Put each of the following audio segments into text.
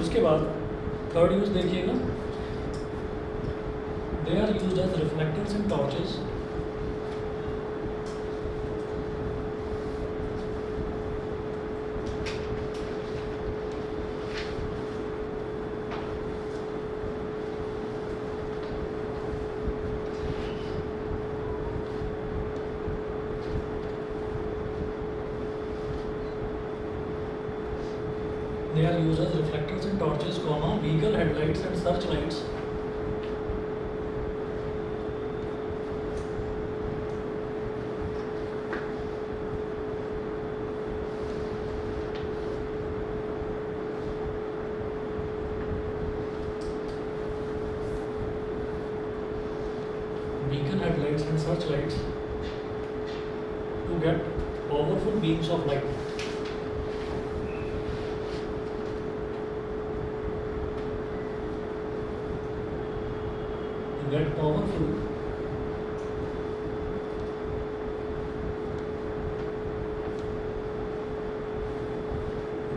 उसके बाद third use देखिएगा, they are used as reflectors in torches. They are used as reflectors in torches, vehicle headlights and searchlights. Vehicle headlights and searchlights to get powerful beams of light. Get powerful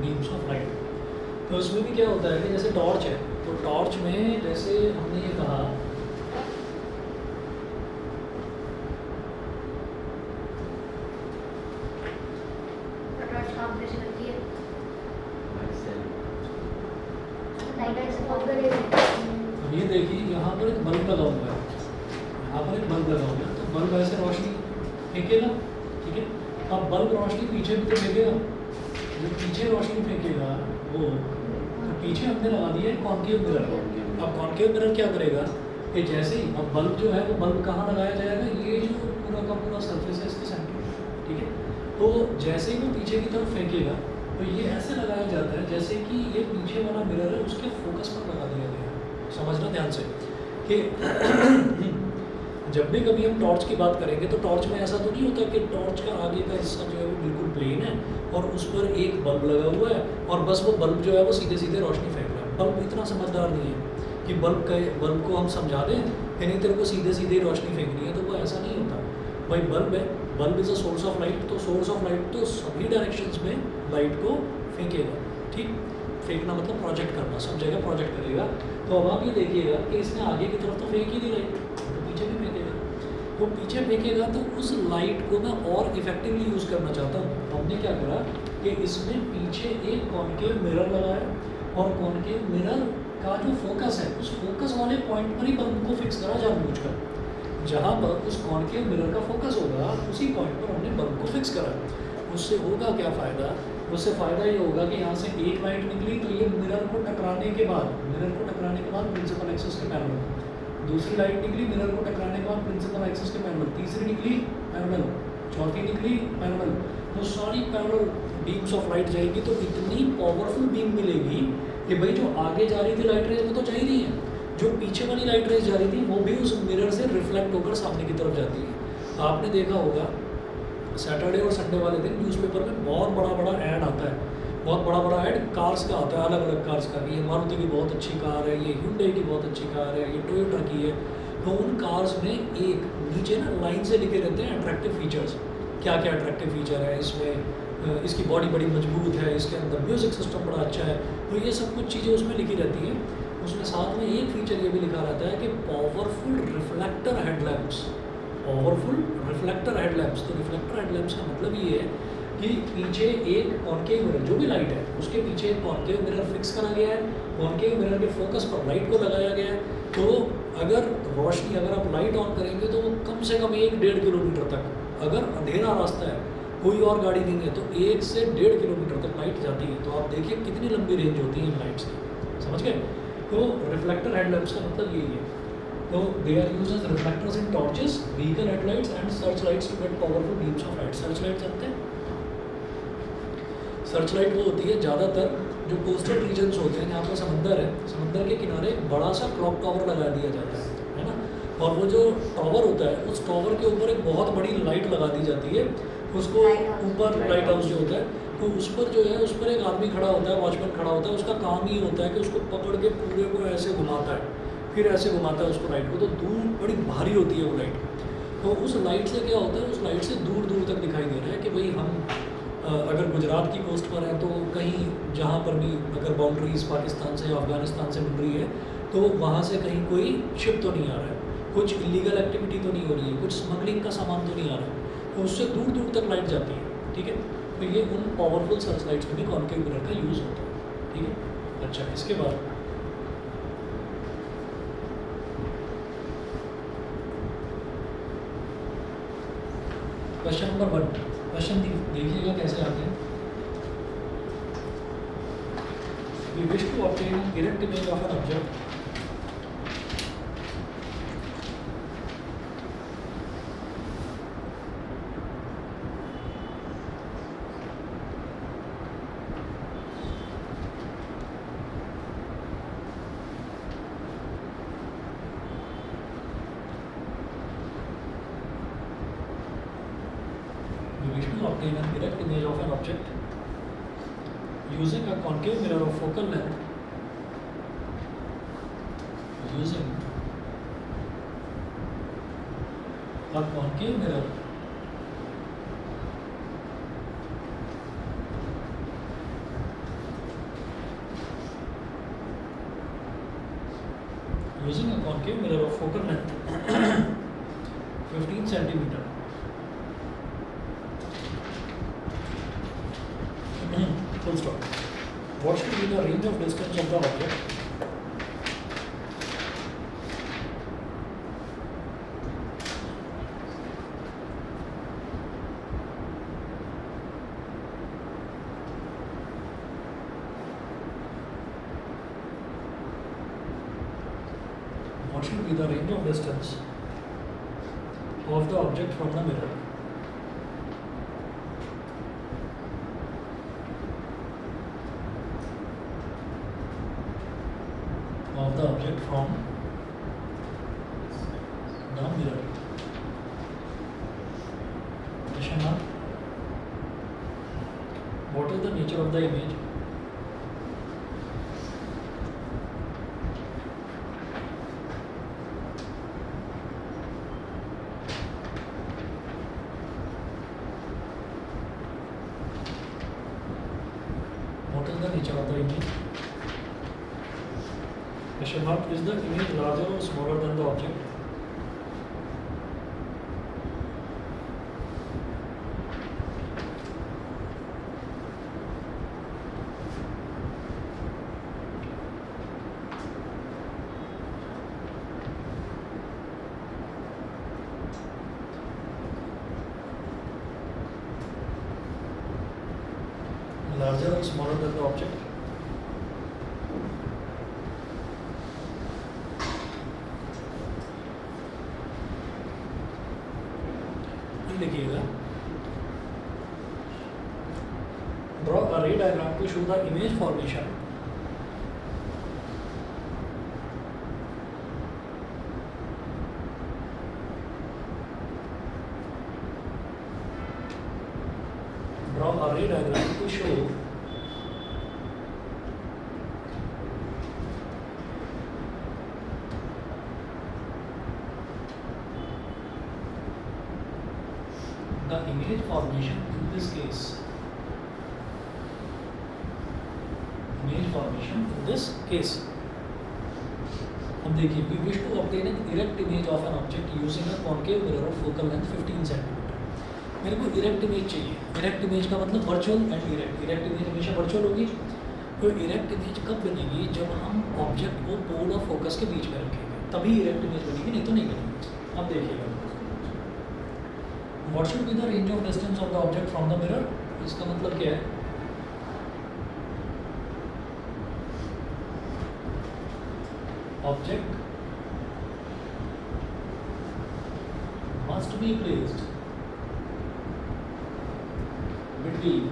beams of light। तो इसमें भी क्या होता है कि जैसे torch है, तो टॉर्च में जैसे हमने ये कहा ये देखिए यहाँ पर एक बल्ब लगा हुआ है, यहाँ पर एक बल्ब लगा हुआ है, तो बल्ब ऐसे रोशनी फेंकेगा, ठीक है। अब बल्ब रोशनी पीछे भी तो फेंकेगा, जो पीछे रोशनी फेंकेगा वो, तो पीछे हमने लगा दिया है कॉन्केव मिरर। अब कॉन्केव मिरर क्या करेगा कि जैसे ही अब बल्ब जो है वो बल्ब कहाँ लगाया जाएगा, ये जो पूरा का पूरा सरफेस है इसके सेंटर, ठीक है। तो जैसे ही वो पीछे की तरफ फेंकेगा तो ये ऐसे लगाया जाता है जैसे कि ये पीछे वाला मिरर है उसके फोकस पर लगा दिया गया है। समझना ध्यान से कि जब भी कभी हम टॉर्च की बात करेंगे तो टॉर्च में ऐसा तो नहीं होता कि टॉर्च का आगे का हिस्सा जो है वो बिल्कुल प्लेन है और उस पर एक बल्ब लगा हुआ है और बस वो बल्ब जो है वो सीधे सीधे रोशनी फेंक रहा है। बल्ब इतना समझदार नहीं है कि बल्ब को हम समझा दें कि नहीं तेरे को सीधे सीधे रोशनी फेंकनी है, तो वो ऐसा नहीं होता भाई। बल्ब है, bulb is a source of light, तो सोर्स ऑफ लाइट तो सभी डायरेक्शंस में लाइट को फेंकेगा, ठीक। फेंकना मतलब प्रोजेक्ट करना, सब जगह प्रोजेक्ट करेगा। तो अब आप ये देखिएगा कि इसने आगे की तरफ तो फेंक ही नहीं लाइट, तो पीछे भी फेंकेगा। तो पीछे फेंकेगा तो उस लाइट को मैं और इफेक्टिवली यूज़ करना चाहता हूँ। हमने क्या करा कि इसमें पीछे एक कॉन्केव मिरर लगाया और कॉन्केव मिरर का जो फोकस है उस फोकस वाले पॉइंट पर ही बल्ब को फिक्स करा जानबूझकर। जहाँ पर उस कॉन्केव मिरर का फोकस होगा उसी पॉइंट पर हमने बल्ब को फिक्स करा। उससे होगा क्या फ़ायदा, उससे फ़ायदा ये होगा कि यहाँ से एक लाइट निकली तो ये मिरर को टकराने के बाद प्रिंसिपल एक्सिस के पैरेलल, दूसरी लाइट निकली मिरर को टकराने के बाद प्रिंसिपल एक्सिस के पैरेलल, तीसरी निकली पैरेलल, चौथी निकली पैरेलल, तो सारी पैरेलल बीम्स ऑफ लाइट जाएगी। तो इतनी पावरफुल बीम मिलेगी कि भाई जो आगे जा रही थी लाइट रेज वो तो जा ही नहीं है, जो पीछे वाली लाइट रेज जा रही थी वो भी उस मिरर से रिफ्लेक्ट होकर सामने की तरफ जाती है। आपने देखा होगा सैटरडे और संडे वाले दिन न्यूज़पेपर में बहुत बड़ा ऐड आता है, बहुत बड़ा ऐड कार्स का आता है, अलग अलग कार्स का, कि ये मारुति की बहुत अच्छी कार है, ये hyundai की बहुत अच्छी कार है, ये टोयोटा की है। तो उन कार्स में एक नीचे ना लाइन से लिखे रहते हैं अट्रैक्टिव फीचर्स, क्या क्या अट्रैक्टिव फीचर है इसमें, इसकी बॉडी बड़ी मजबूत है, इसके अंदर म्यूज़िक सिस्टम बड़ा अच्छा है, तो ये सब कुछ चीज़ें उसमें लिखी रहती हैं। उसमें साथ में एक फीचर ये भी लिखा रहता है कि powerful reflector headlamps, powerful reflector headlamps. तो रिफ्लेक्टर हेडलैम्प्स का मतलब ये है कि पीछे एक कॉन्केव मिरर, जो भी लाइट है उसके पीछे एक कॉन्केव मिरर फिक्स करा गया है, कॉन्केव मिरर के फोकस पर लाइट को लगाया गया है। तो अगर रोशनी, अगर आप लाइट ऑन करेंगे तो वो कम से कम 1-1.5 किलोमीटर तक, अगर अंधेरा रास्ता है कोई और गाड़ी नहीं है तो 1 से 1.5 किलोमीटर तक लाइट जाती है। तो आप देखिए कितनी लंबी रेंज होती है इन लाइट्स की, समझ गए। तो रिफ्लेक्टर हेडलैम्प्स का मतलब यही है। तो they are used as reflectors in torches, vehicle headlights and search lights to get powerful beams of light. Search light जानते हैं, सर्च लाइट वो होती है ज़्यादातर जो कोस्टल रीजन्स होते हैं, जहाँ पर समंदर है, समंदर के किनारे बड़ा सा क्लॉक टावर लगा दिया जाता है ना, और वो जो टावर होता है उस टावर के ऊपर एक बहुत बड़ी लाइट लगा दी जाती है, उसको ऊपर लाइट हाउस जो होता है, तो उस पर जो है उस पर एक आदमी खड़ा होता है, वॉचमैन खड़ा होता है, उसका काम ही होता है कि उसको पकड़ के पूरे को ऐसे घुमाता है, फिर ऐसे घुमाता है उसको लाइट को, तो दूर बड़ी भारी होती है वो लाइट। तो उस लाइट से क्या होता है, उस लाइट से दूर दूर तक दिखाई दे रहा है कि भाई हम अगर गुजरात की कोस्ट पर है तो कहीं जहाँ पर भी अगर बाउंड्रीज पाकिस्तान से या अफगानिस्तान से मिल रही है तो वहाँ से कहीं कोई शिप तो नहीं आ रहा है, कुछ इलीगल एक्टिविटी तो नहीं हो रही है, कुछ स्मगलिंग का सामान तो नहीं आ रहा है, तो उससे दूर दूर तक लाइट जाती है। ठीक है, तो ये उन पावरफुल सर्च लाइट्स में भी कॉन्केव मिरर का यूज़ होता है। ठीक है, अच्छा इसके बाद क्वेश्चन नंबर 1, क्वेश्चन देखिएगा कैसे आते हैं। We wish to obtain an erect image of an object obtain an erect image of an object using a concave mirror of focal length using a concave mirror using a concave mirror of focal length 15 centimeter. Full stop. What should be the range of distance of the object what should be the range of distance of the object from the mirror? Of the object from the mirror. Question mark. What is the nature of the image? What is the nature of the image? Question mark. Is the image larger or smaller than the object? Larger or smaller than the object? देखिएगा, draw a ray diagram to show the image formation to show the image formation in this case. Image formation in this case. अब देखिए, we wish to obtain an erect image of an object using a concave mirror of focal length 15 centimeter. मेरे को erect image चाहिए। Erect image का मतलब virtual and erect. Erect image हमेशा virtual होगी। तो इरेक्ट इमेज कब बनेगी? जब हम ऑब्जेक्ट को पोल और फोकस के बीच में रखेंगे, तभी इरेक्ट इमेज बनेगी, नहीं तो नहीं बनेगी। अब देखिएगा, what should be the range of distance of the object from the mirror. इसका मतलब क्या है? Object must be placed between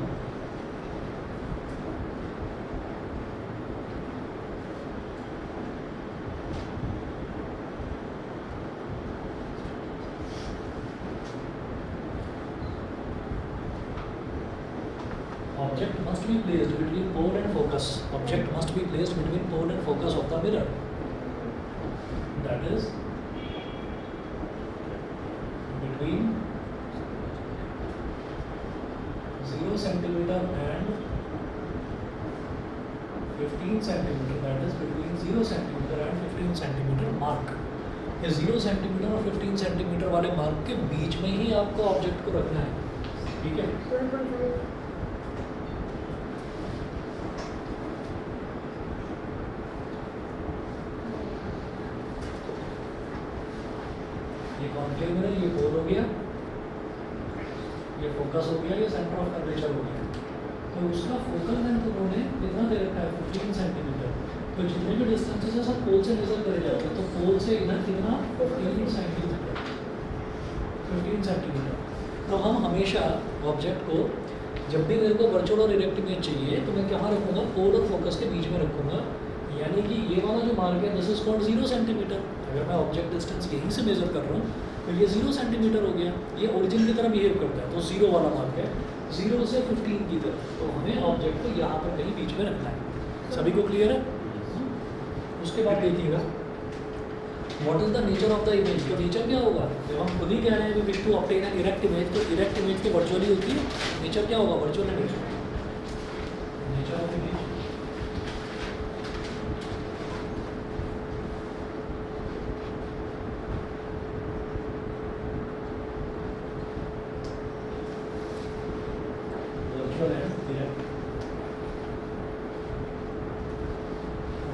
object must be placed between pole and focus. Object must be placed between pole and focus of the mirror. That is between 0 0 centimeter and 15 centimeter, that is between 0 centimeter and 15 centimeter mark, ये 0 centimetre और 15 centimetre वाले mark के बीच में ही आपको object को रखना है, ठीक है। ये कॉन्केव मिरर, ये गोल हो गया, ये फोकस हो गया, ये सेंटर ऑफ कर्वेचर हो गया। तो उसका फोकल लेंथ उन्होंने कितना दे रखा है 15 सेंटीमीटर। तो जितने भी डिस्टेंसेस है सब पोल से मेजर करे जाते हैं। तो पोल से इधर कितना 15 सेंटीमीटर, 15 सेंटीमीटर। तो हम हमेशा ऑब्जेक्ट को जब भी मेरे को वर्चुअल और इरेक्ट इमेज चाहिए तो मैं कहाँ रखूँगा, पोल और फोकस के बीच में रखूँगा। यानी कि ये वाला जो मार्क है दिस इज कॉल्ड 0 सेंटीमीटर। अगर मैं ऑब्जेक्ट डिस्टेंस यहीं से मेजर कर रहा हूँ तो ये 0 सेंटीमीटर हो गया, ये ओरिजिन की तरह बिहेव करता है, तो 0 वाला मार्क है, 0 से 15 की तरफ। तो हमें ऑब्जेक्ट को यहाँ पर कहीं बीच में रखना है। सभी को क्लियर है? उसके बाद देखिएगा what is the nature of the image. तो नेचर क्या होगा, जब हम खुद ही कह रहे हैं कि wish to obtain an erect image, तो इरेक्ट इमेज तो वर्चुअली होती है, नेचर क्या होगा, virtual image. Nature of image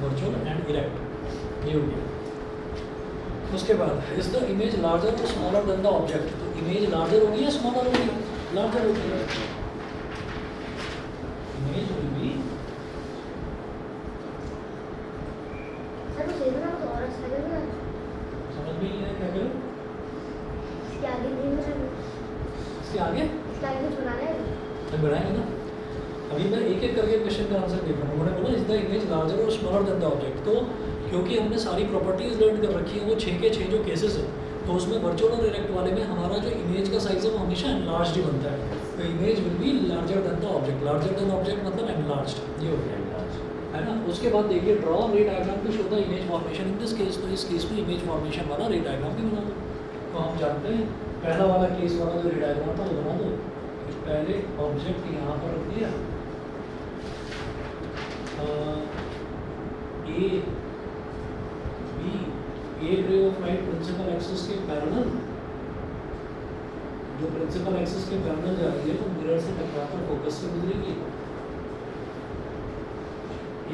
virtual and erect, ये हो गया। उसके बाद इज द इमेज लार्जर और स्मॉलर देन द ऑब्जेक्ट। तो इमेज लार्जर होगी या स्मॉलर होगी, लार्जर होगी। इमेज विल बी समझ में नहीं है क्या करूं, इसके आगे बढ़ाएंगे ना। अभी मैं एक एक करके क्वेश्चन का आंसर देख रहा हूँ। उन्होंने बोला इज द इमेज लार्जर और स्मॉलर देन द ऑब्जेक्ट। तो क्योंकि हमने सारी प्रॉपर्टीज लर्न कर रखी है, वो 6 के 6 जो केसेस है, तो उसमें वर्चुअल और इरेक्ट वाले में हमारा जो इमेज का साइज है वो हमेशा एनलार्ज्ड ही बनता है। तो image will be larger than the object, larger than object मतलब एनलार्ज्ड, ये हो गया एनलार्ज्ड, है ना। उसके बाद देखिए draw ray diagram to show the image formation in this case. तो इस केस में इमेज फॉर्मेशन वाला रे डायग्राम भी बना दो। तो हम जानते हैं पहला वाला केस वाला जो रे डायग्राम था वो बना दो। पहले ऑब्जेक्ट यहाँ पर रख दिया, ए बी, एक ray of light principal axis के पैरेलल, जो प्रिंसिपल एक्सिस के पैरेलल जा रही है तो मिरर से टकराकर फोकस से गुजरेगी।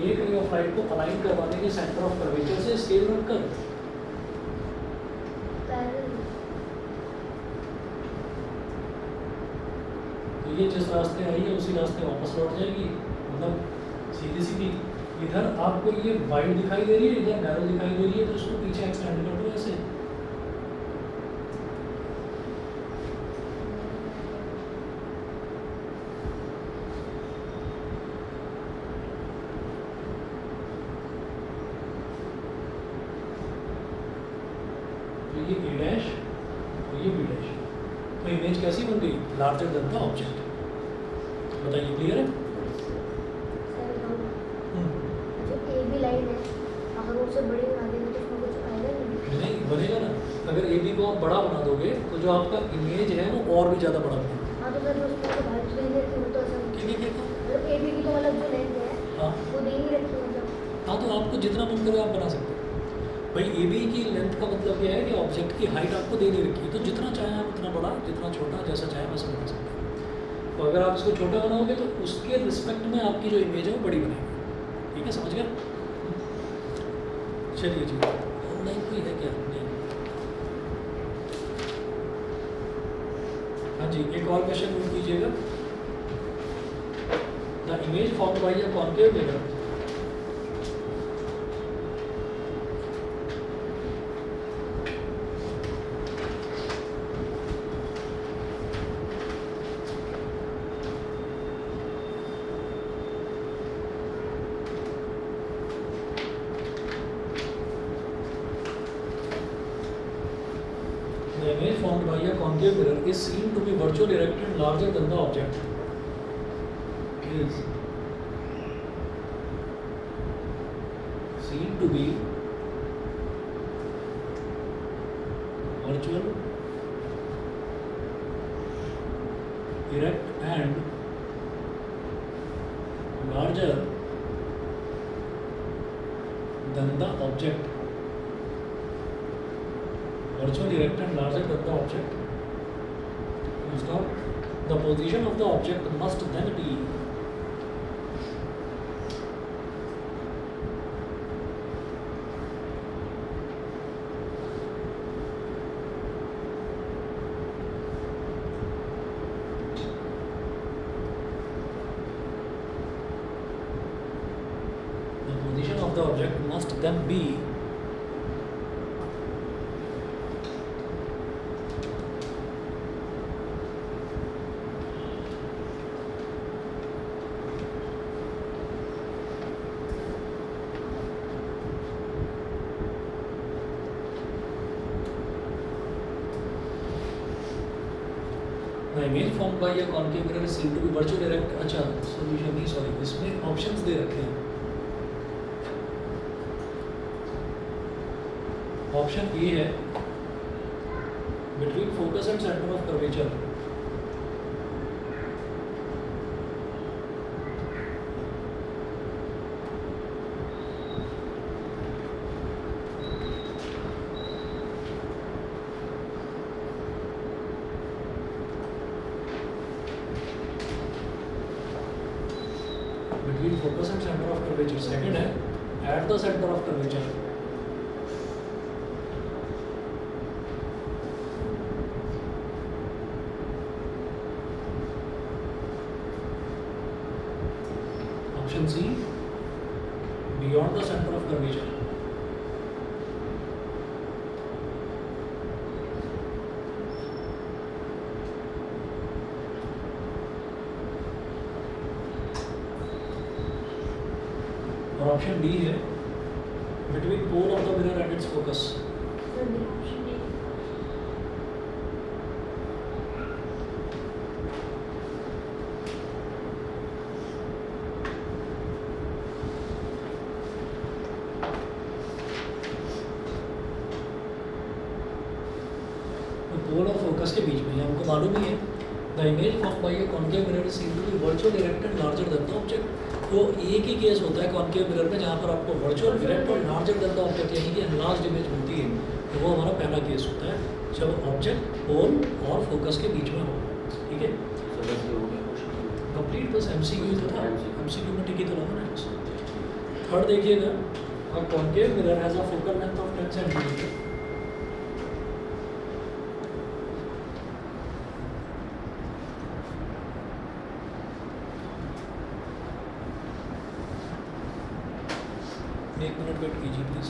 एक रे ऑफ लाइट को अलाइन करवाने के सेंटर ऑफ कर्वेचर से स्केल रखकर तो ये जिस रास्ते आई है उसी रास्ते वापस लौट जाएगी। मतलब सीधी सीधी इधर आपको ये वाइड दिखाई दे रही है, इधर नैरो दिखाई दे रही है, तो इसको पीछे एक्सटेंड कर दो ऐसे। तो ये ए डैश और ये बी डैश, तो इमेज कैसी बन गई, लार्जर देन द ऑब्जेक्ट। बताइए क्लियर है? नहीं बनेगा ना, अगर ए बी को आप बड़ा बना दोगे तो जो आपका इमेज है वो और भी ज़्यादा बड़ा बनेगा। हाँ तो आपको जितना मन करे आप बना सकते हो। भाई ए बी की लेंथ का मतलब क्या है कि ऑब्जेक्ट की हाइट आपको दे नहीं रखी है, तो जितना चाहे आप उतना बड़ा, जितना छोटा, जैसा चाहे वैसा बना सकते हैं। तो अगर आप इसको छोटा बनाओगे तो उसके रिस्पेक्ट में आपकी जो इमेज है वो बड़ी बनेगी। ठीक है, समझ गया? चलिए जी, ऑनलाइन कोई है क्या? नहीं। हाँ जी, एक और क्वेश्चन नोट कीजिएगा। The image formed by a concave mirror formed by a concave mirror is seen to be virtually erect and larger than the object. Is seen to be virtual, erect and than the object. Virtually erect and larger than the object. Full stop. The position of the object must then be the object must then be the image formed by a concave mirror is seen to be virtually erect. अच्छा solution नहीं sorry इसमें options दे रखे हैं. Option A है between focus and centre of curvature. Between focus and centre of curvature. Second है at the centre of curvature. Option C, beyond the center of curvature. और option D है between pole of the mirror and its focus. Pole और focus के बीच में हमको मालूम ही है the image form by a concave mirror seem to be virtual erect and larger than the object. तो एक ही केस होता है कॉन्केव मिरर में जहाँ पर आपको वर्चुअल इरेक्ट और लार्जर देन द ऑब्जेक्ट यानी कि एनलार्ज्ड इमेज मिलती है. तो वो हमारा पहला केस होता है जब ऑब्जेक्ट पोल और फोकस के बीच में हो. ठीक है कंप्लीट. बस एमसीक्यू तो था. एमसीक्यू में टिकी तो लगा ना. थर्ड देखिएगा a concave mirror has a focal length of 10 centimetre. एक मिनट वेट कीजिए प्लीज.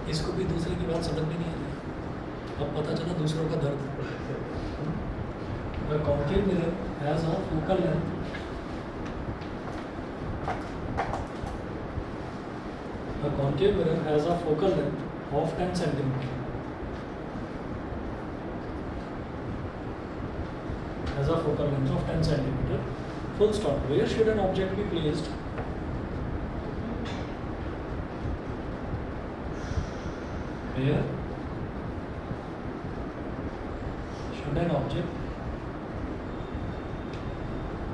इसको भी दूसरे की बात समझ में नहीं आ रही. अब पता चला दूसरों का दर्द. The concave mirror has a focal length a concave mirror has a focal length of 10 centimeter. has a focal length of 10 centimeter. Full stop. Where should an object be placed? Where should an object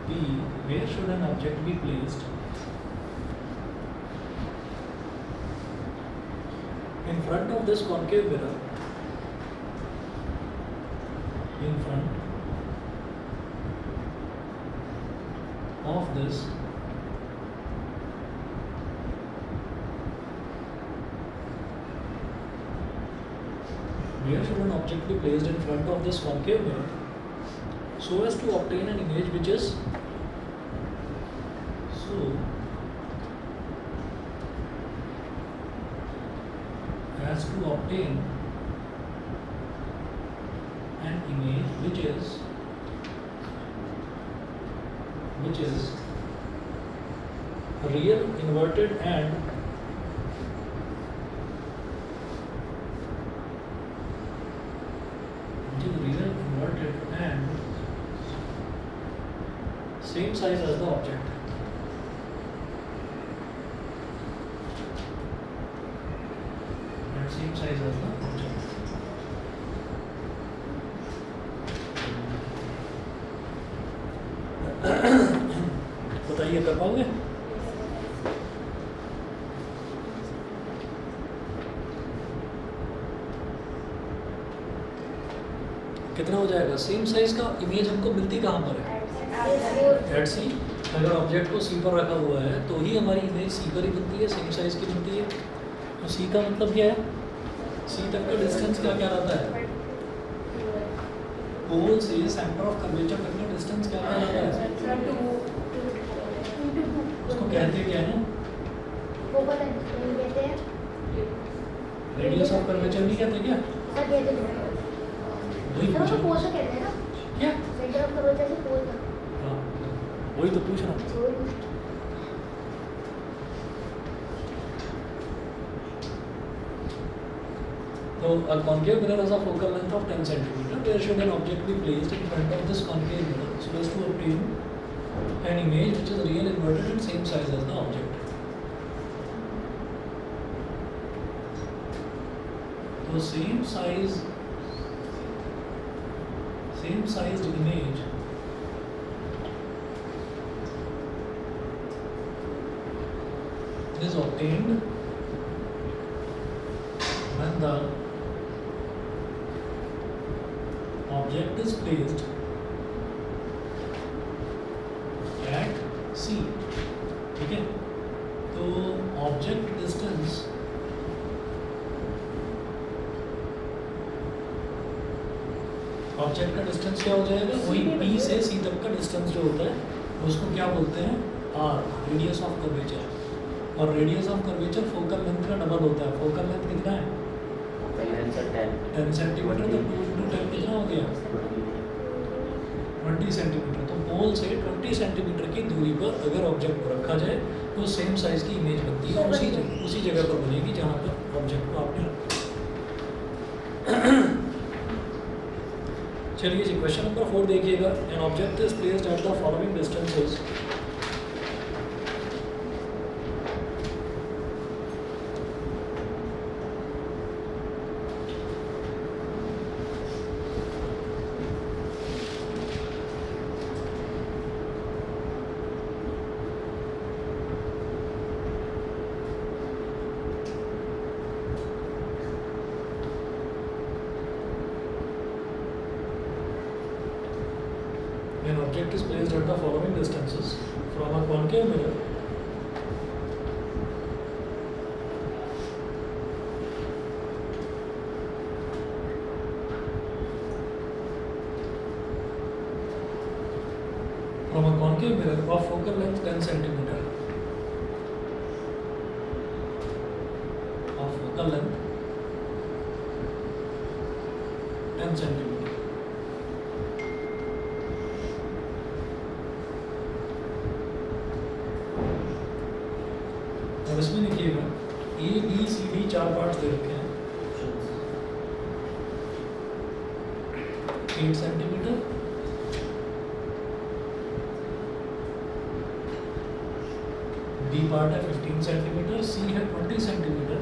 be? Where should an object be placed in front of this concave mirror? In front of this where should an object be placed in front of this concave mirror so as to obtain an image which is so as to obtain an image which is real, inverted and same size as the object. And same size as the object. बताइए कर पाओगे? कितना हो जाएगा? Same size का image हमको मिलती कहाँ पर है? एट सी। अगर ऑब्जेक्ट को सी पर रखा हुआ है तो ही हमारी इमेज सी पर ही बनती है, सेम साइज की बनती है। तो सी का मतलब क्या है? सी तक का डिस्टेंस क्या क्या रहता है? पोल से सेंटर ऑफ कर्वेचर तक का डिस्टेंस क्या क्या रहता है? उसको कहते क्या है? रेडियस ऑफ कर्वेचर नहीं कहते क्या? वही पूछ रहा क्या? सेंटर ऑफ कर्वेचर से पोल तक। हाँ, वही तो पूछ रहा हूँ। So a concave mirror has a focal length of 10 centimeter. Where should an object be placed in front of this concave mirror so as to obtain an image which is real, inverted and same size as the object? So same sized image is obtained when the object is placed at C. ठीक है, तो object distance object का distance क्या हो जाएगा? वही P से C तक का डिस्टेंस जो होता है उसको क्या बोलते हैं? R, radius of curvature. और radius of curvature focal length का डबल होता है। फोकल लेंथ कितना है? 10 सेंटीमीटर। तो 2 into 10 कितना हो गया? 20 सेंटीमीटर। तो पोल से 20 सेंटीमीटर की दूरी पर अगर ऑब्जेक्ट को रखा जाए तो सेम साइज की इमेज बनती है और उसी जगह पर बनेगी जहाँ पर ऑब्जेक्ट को आपने रखा। चलिए जी, क्वेश्चन नंबर 4 देखिएगा। An object is placed at the following distances An object is placed at the following distances from a concave mirror of focal length 10 centimeter of focal length 10 centimeter. अब इसमें लिखिएगा A B C D 4 parts दे रखे हैं। 8 centimetre, B part है 15 centimetre, सी है 20 centimetre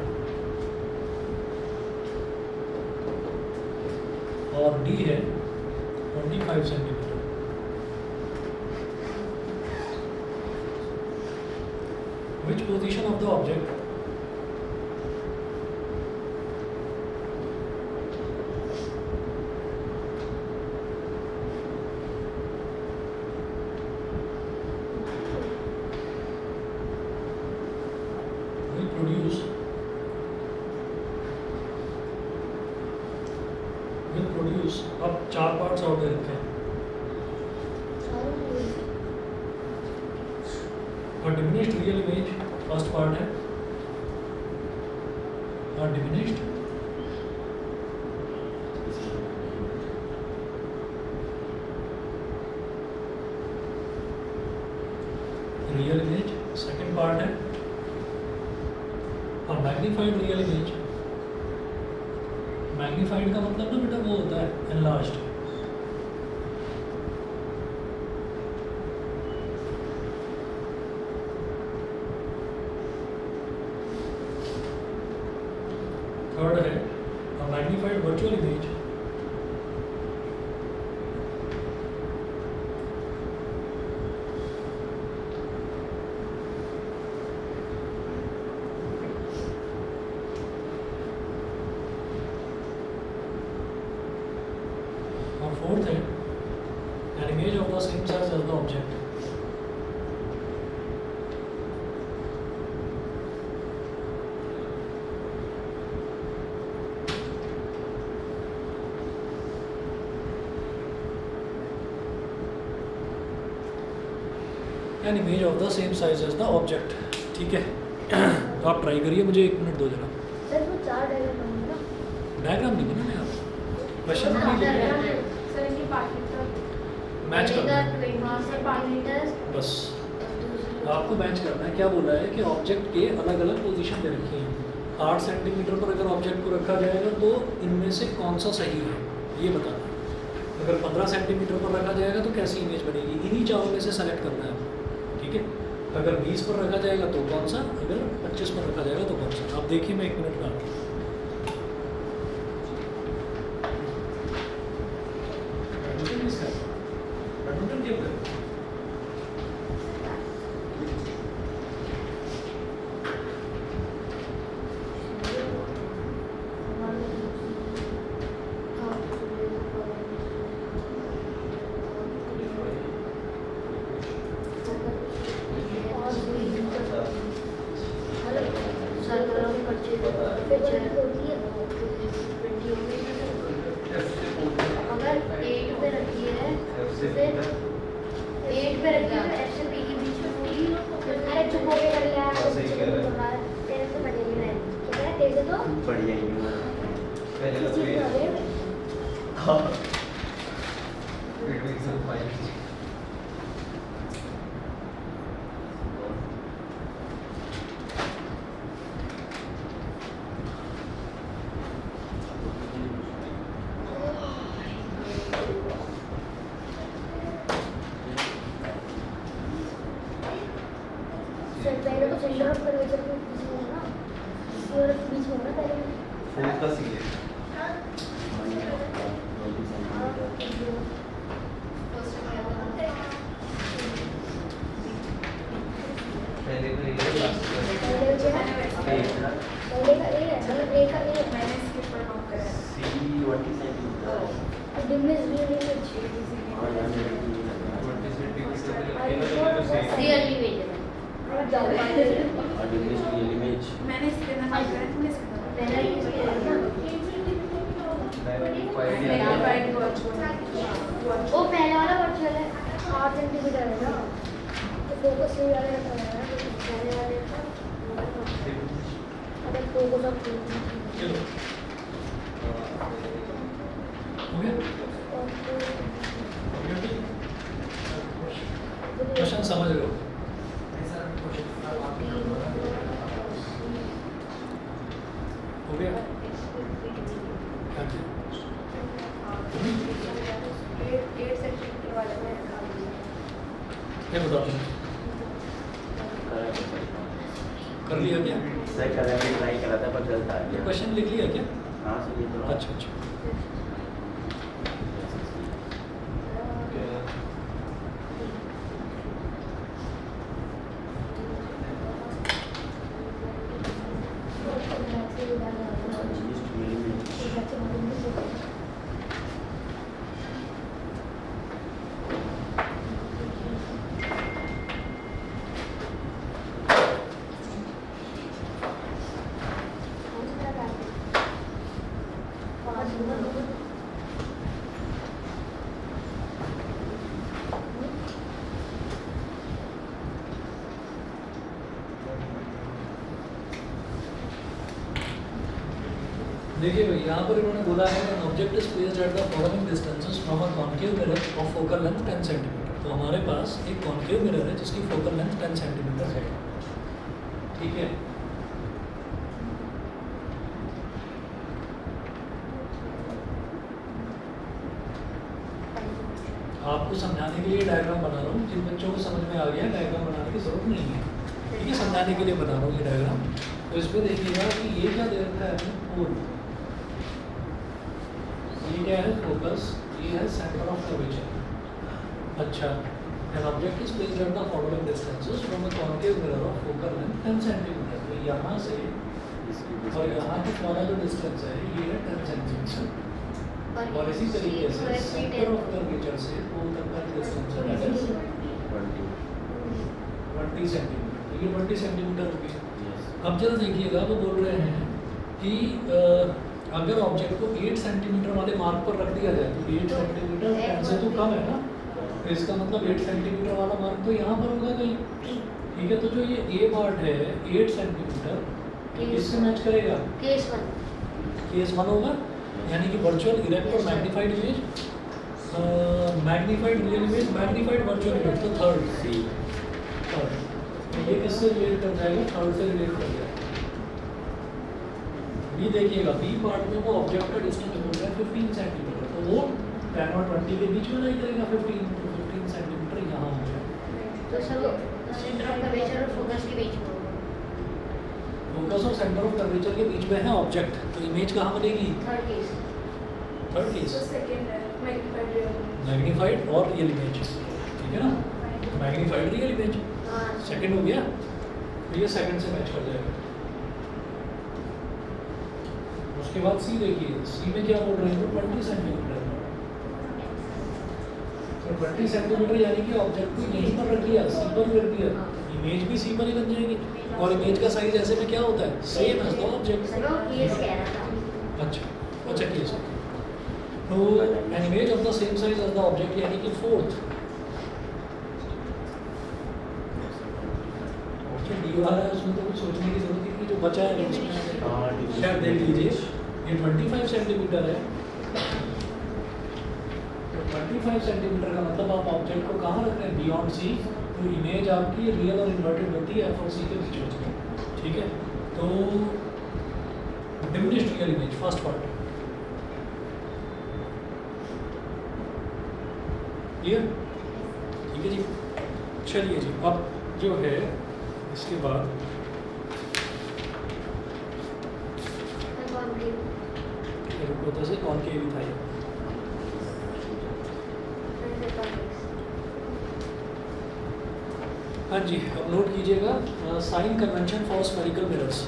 और D है 25 centimetre. Which position of the object will produce अब 4 पार्ट्स और दे रखे हैं। A diminished real image first part है, A diminished real image second part है, A magnified real image। Magnified का मतलब ना बेटा वो होता है एनलार्ज्ड। थर्ड है अ मैग्नीफाइड वर्चुअल इमेज। और फोर्थ है an image of the same size as the object. An image of the same size as the object. ठीक है, तो आप ट्राई करिए, मुझे 1 मिनट दो जरा। सर वो 4 डायग्राम होंगे ना? डायग्राम नहीं बनाने आप, क्वेश्चन में नहीं लिखना, सर इनकी पार्टीटर मैच करना है वहाँ से 5 मीटर बस। आपको मैच करना है। क्या बोला है कि ऑब्जेक्ट के अलग अलग पोजीशन दे रखी हैं। 8 सेंटीमीटर पर अगर ऑब्जेक्ट को रखा जाएगा तो इनमें से कौन सा सही है ये बताना है। अगर 15 सेंटीमीटर पर रखा जाएगा तो कैसी इमेज बनेगी, इन्हीं चारों में से सेलेक्ट करना है आपको। ठीक है, अगर 20 पर रखा जाएगा तो कौन सा, अगर 25 पर रखा जाएगा तो कौन सा। आप देखिए, मैं 1 मिनट में आता हूँ। बैडमिंटन क्यों करें? अगर 8 पे रखी है फिर 8 पे रखी है तो ऐसे पी के बीच में होगी। अरे चुप हो के कर लिया तेरे से बढ़ेगी नहीं, ठीक है? तेरे से तो बढ़िया ही है। पहले तो किसी ये को अरे हाँ बिटवीन सब फाइल सर पहले तो सेंटर ऑफ कर्वेचर के बीच में होगा ना, और बीच में होगा पहले। फोर्थ का सी है पहले का ये लास्ट पहले का ए है, मतलब ए का ए है। मैंने इसके ऊपर नोट करा है। सी 20 सेंटीमीटर डिमिनिश रियल इमेज और यहाँ पे 20 सेंटीमीटर रियल इमेज और डिमिनिश इमेज मैंने इसके अंदर नोट करा है, तुमने इसके अंदर पहला ही इसके है ना। मैग्नीफाइड वर्चुअल वो पहले वाला वर्चुअल है 8 सेंटीमीटर है ना, तो फोकस से वाले रखा है ना, तो पहले वाले का अगर फोकस ऑफ चलो हो गया। क्वेश्चन समझ रहे हो? हो गया? हाँ जी। 8 सेंटीमीटर वाले में रखा हुआ है। क्या बताओ? करा कर लिया क्या? सर कल हमने ट्राई करा था पर गलत आ गया। क्वेश्चन लिख लिया क्या? हाँ सर ये तो अच्छा अच्छा। देखिए भाई यहाँ पर इन्होंने बोला है कि object is placed at the following distances from a concave mirror of focal length 10 centimetre. तो हमारे पास एक कॉन्केव मिरर है जिसकी फोकल लेंथ 10 सेंटीमीटर है, ठीक है। आपको समझाने के लिए डायग्राम बना रहा हूँ, जिन बच्चों को समझ में आ गया डायग्राम बनाने की जरूरत नहीं है, ठीक है। समझाने के लिए बना रहा हूँ ये डायग्राम। तो इसमें देखिएगा कि ये क्या दे रखा है हमें, पोल, ये क्या है फोकस, ये है सेंटर ऑफ कर्वेचर। अच्छा, an object is placed at the following distances from a concave mirror of focal length 10 centimetre. तो यहाँ से और यहाँ की वाला जो डिस्टेंस है ये है 10 सेंटीमीटर। और इसी तरीके से सेंटर ऑफ कर्वेचर से पोल तक का डिस्टेंस है दैट इज 20 सेंटीमीटर। तो ये 20 सेंटीमीटर हो गया। अब जरा देखिएगा, वो बोल रहे हैं कि अगर ऑब्जेक्ट को 8 सेंटीमीटर वाले मार्क पर रख दिया जाए तो 8 सेंटीमीटर 10 से तो कम है ना, तो इसका मतलब 8 सेंटीमीटर वाला मार्क तो यहाँ पर होगा कहीं, ठीक है। तो जो ये ए पार्ट है 8 सेंटीमीटर, किससे मैच करेगा? केस 1 होगा, यानी कि वर्चुअल इरेक्ट और magnified image, magnified real image, magnified virtual image. तो थर्ड ये किससे रिलेट कर जाएगा? थर्ड से रिलेट कर जाएगा। बी देखिएगा, बी पार्ट में वो ऑब्जेक्ट का डिस्टेंस बोल रहा है 15 सेंटीमीटर, तो वो 10 और 20 के बीच में नहीं करेगा 15 सेंटीमीटर यहाँ हो जाएगा। तो सर सेंटर ऑफ कर्वेचर और फोकस के बीच में होगा। फोकस और सेंटर ऑफ कर्वेचर के बीच में है ऑब्जेक्ट, तो इमेज कहाँ बनेगी? Third case. थर्ड केस तो सेकंड है मैग्नीफाइड रियल। मैग्नीफाइड और रियल इमेज, ठीक है ना। मैग्नीफाइड रियल इमेज हाँ सेकंड हो गया, तो ये सेकंड से मैच कर जाएगा। उसके बाद सी देखिए, सी में क्या बोल रहे हैं? तो 20 सेंटीमीटर। तो 20 सेंटीमीटर यानी कि ऑब्जेक्ट को यहीं पर रख दिया, सी पर ही रख दिया, इमेज भी सी पर ही बन जाएगी। और इमेज का साइज ऐसे में क्या होता है? Same as the object. Sir वो केस कह रहा था। अच्छा केस। तो an image of the same size as the object यानी कि फोर्थ। डी वाला है उसमें तो कुछ सोचने की जरूरत नहीं, जो बचा है उसमें शायद देख लीजिए, ये 25 सेंटीमीटर है। तो 25 सेंटीमीटर का मतलब आप ऑब्जेक्ट को कहाँ रख रहे हैं? Beyond C. तो इमेज आपकी रियल और इन्वर्टेड होती है एफ और सी के बीच होती है, ठीक है। तो diminished real image first part clear, ठीक है जी। चलिए जी, अब जो है इसके बाद रुको से कॉनकेव था ये। हाँ जी, अब नोट कीजिएगा sign convention for spherical mirrors.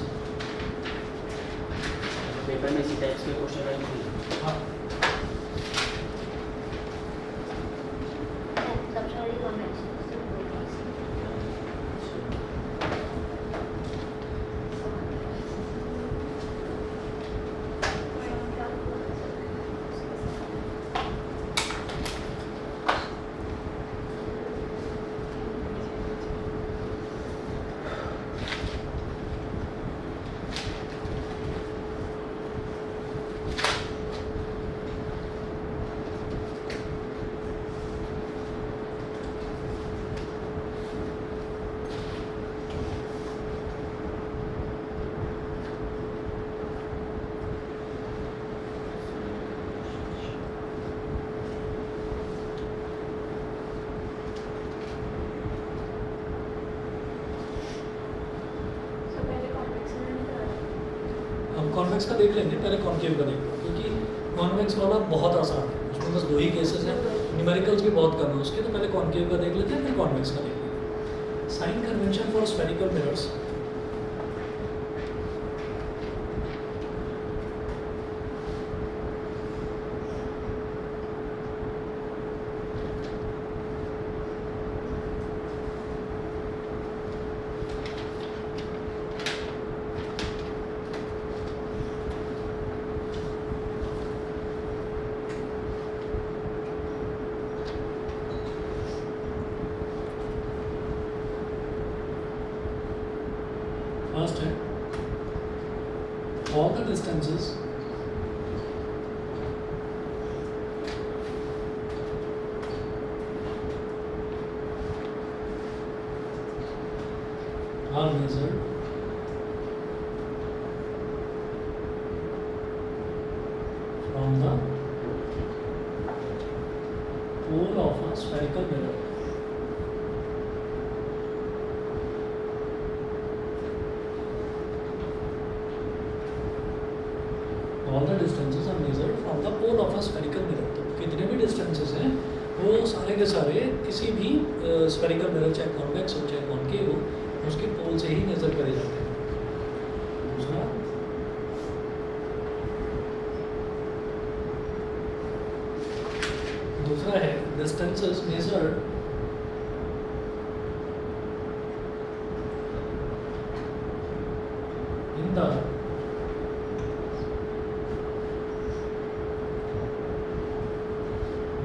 Paper में इसी टाइप्स के क्वेश्चन आए थे। हाँ कॉन्वेक्स का देख लेंगे, पहले कॉन्केव का देखो, क्योंकि कॉन्वेक्स वाला बहुत आसान है, उसमें बस 2 ही केसेस हैं, न्यूमेरिकल्स भी बहुत कम है उसके, तो पहले कॉन्केव का देख लेते हैं, फिर कॉन्वेक्स का देख लेते हैं। Sign convention for spherical mirrors. First है, all the distances are measured from the pole of a spherical mirror. All the distances are measured from the pole of a spherical mirror. तो कितने भी distances हैं वो सारे के सारे किसी भी spherical mirror, चाहे convex हो चाहे concave हो, उसके पोल से ही मेजर करे जाते हैं। दूसरा है distances measured in the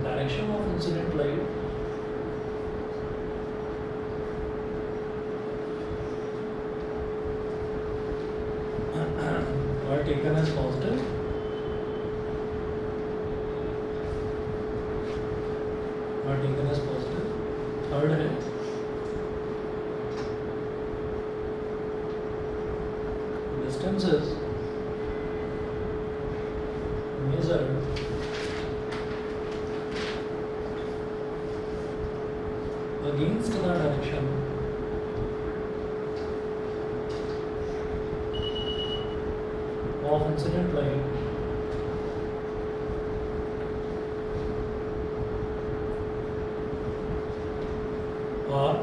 direction of incident light are taken as positive third है distances measured against the direction of incident light are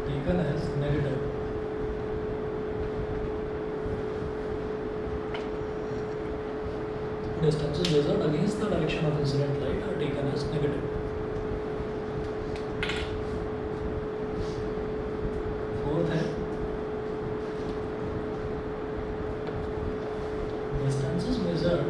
taken as negative. Distances measured against the direction of incident light are taken as negative. Fourth है distances measured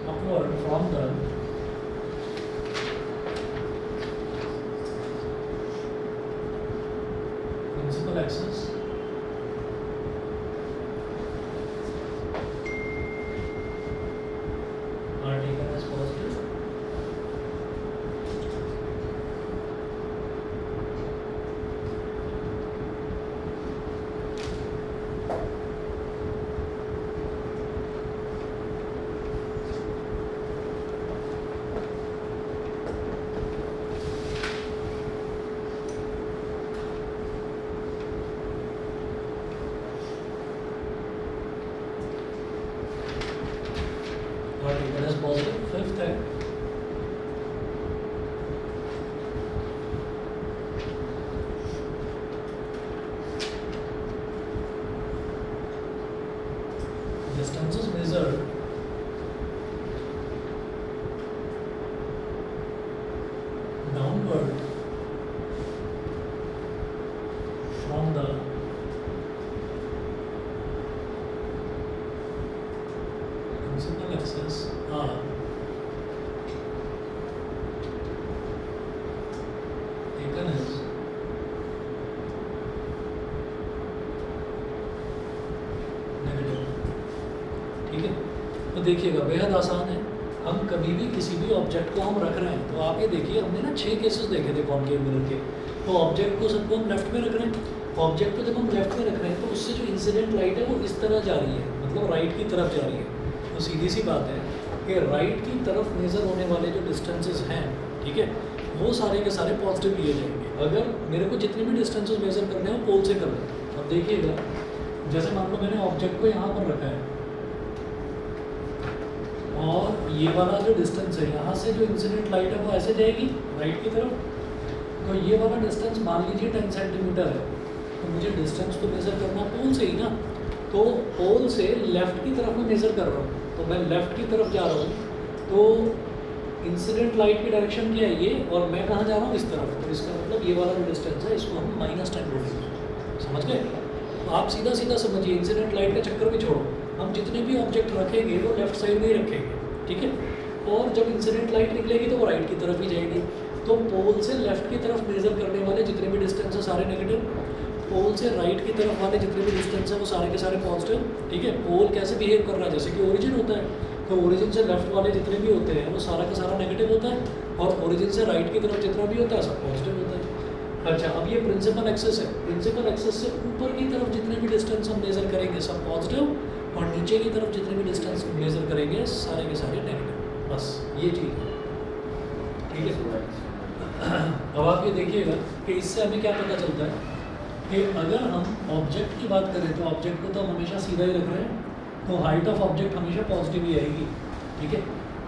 upward from the principal axis are taken as positive. Are taken as positive. Fifth है distances measured downward from the principal axis are taken as negative. ठीक है, तो देखिएगा बेहद आसान है। हम कभी भी किसी भी ऑब्जेक्ट को हम रख रहे हैं, तो आप ये देखिए हमने ना 6 केसेस देखे थे कॉनकेव मिरर के। तो ऑब्जेक्ट को सबको हम लेफ्ट में रख रहे हैं, ऑब्जेक्ट को जब हम लेफ्ट में रख रहे हैं तो उससे जो इंसिडेंट लाइट है वो इस तरह जा रही है, मतलब राइट की तरफ जा रही है। तो सीधी सी बात है कि राइट की तरफ मेज़र होने वाले जो डिस्टेंसेस हैं, ठीक है, वो सारे के सारे पॉजिटिव लिए जाएंगे। अगर मेरे को जितने भी डिस्टेंसेस मेज़र करने हैं वो पोल से कर रहे हैं। अब देखिएगा, जैसे मान लो मैंने ऑब्जेक्ट को यहाँ पर रखा है और ये वाला जो डिस्टेंस है, यहाँ से जो इंसिडेंट लाइट है वो ऐसे जाएगी राइट की तरफ। तो ये वाला डिस्टेंस मान लीजिए 10 सेंटीमीटर है, तो मुझे डिस्टेंस तो मेज़र करना पोल से ही ना। तो पोल से लेफ़्ट की तरफ मैं मेज़र कर रहा हूँ, तो मैं लेफ़्ट की तरफ जा रहा हूँ, तो इंसिडेंट लाइट की डायरेक्शन क्या है ये, और मैं कहाँ जा रहा हूँ इस तरफ। तो इसका मतलब ये वाला जो डिस्टेंस है इसको हम -10 बोलेंगे। समझ गए? तो आप सीधा सीधा समझिए, इंसिडेंट लाइट का चक्कर भी छोड़ो, हम जितने भी ऑब्जेक्ट रखेंगे वो लेफ्ट साइड में ही रखेंगे, ठीक है। और जब इंसिडेंट लाइट निकलेगी तो वो राइट की तरफ ही जाएगी। तो पोल से लेफ्ट की तरफ मेज़र करने वाले जितने भी डिस्टेंस है सारे नेगेटिव, पोल से राइट की तरफ वाले जितने भी डिस्टेंस है वो सारे के सारे पॉजिटिव, ठीक है। पोल कैसे बिहेव कर रहा है, जैसे कि ओरिजिन होता है, तो ओरिजिन से लेफ्ट वाले जितने भी होते हैं वो सारा का सारा नेगेटिव होता है, और ओरिजिन से राइट की तरफ जितना भी होता है सब पॉजिटिव होता है। अच्छा, अब ये प्रिंसिपल एक्सेस है, प्रिंसिपल एक्सेस से ऊपर की तरफ जितने भी डिस्टेंस हम मेज़र करेंगे सब पॉजिटिव, और नीचे की तरफ जितने भी डिस्टेंस मेज़र करेंगे सारे के सारे नेगेटिव। बस ये चीज़ है, ठीक है। अब आप ये देखिएगा कि इससे हमें क्या पता चलता है कि अगर हम ऑब्जेक्ट की बात करें तो ऑब्जेक्ट को तो हम हमेशा सीधा ही रख रहे हैं, तो हाइट ऑफ ऑब्जेक्ट हमेशा पॉजिटिव ही आएगी, ठीक है।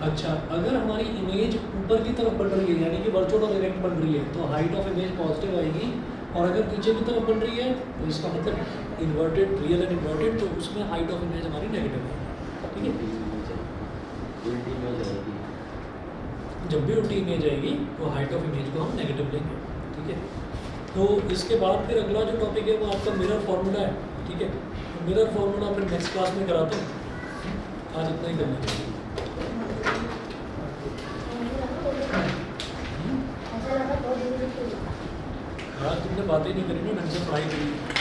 अच्छा, अगर हमारी इमेज ऊपर की तरफ बन रही है, यानी कि वर्चुअल और इरेक्ट बन रही है, तो हाइट ऑफ इमेज पॉजिटिव आएगी। और अगर नीचे की तरफ बन रही है तो इसका मतलब इन्वर्टेड, रियल एंड इन्वर्टेड, तो उसमें हाइट ऑफ इमेज हमारी नेगेटिव है, ठीक है। जब भी उल्टी इमेज आएगी तो हाइट ऑफ इमेज को हम नेगेटिव लेंगे, ठीक है। तो इसके बाद फिर अगला जो टॉपिक है वो आपका मिरर फार्मूला है, ठीक है। तो मिरर फार्मूला फिर नेक्स्ट क्लास में कराते हैं, आज इतना ही करना है। आज तुमने बातें नहीं करी ना, ढंग से पढ़ाई करी।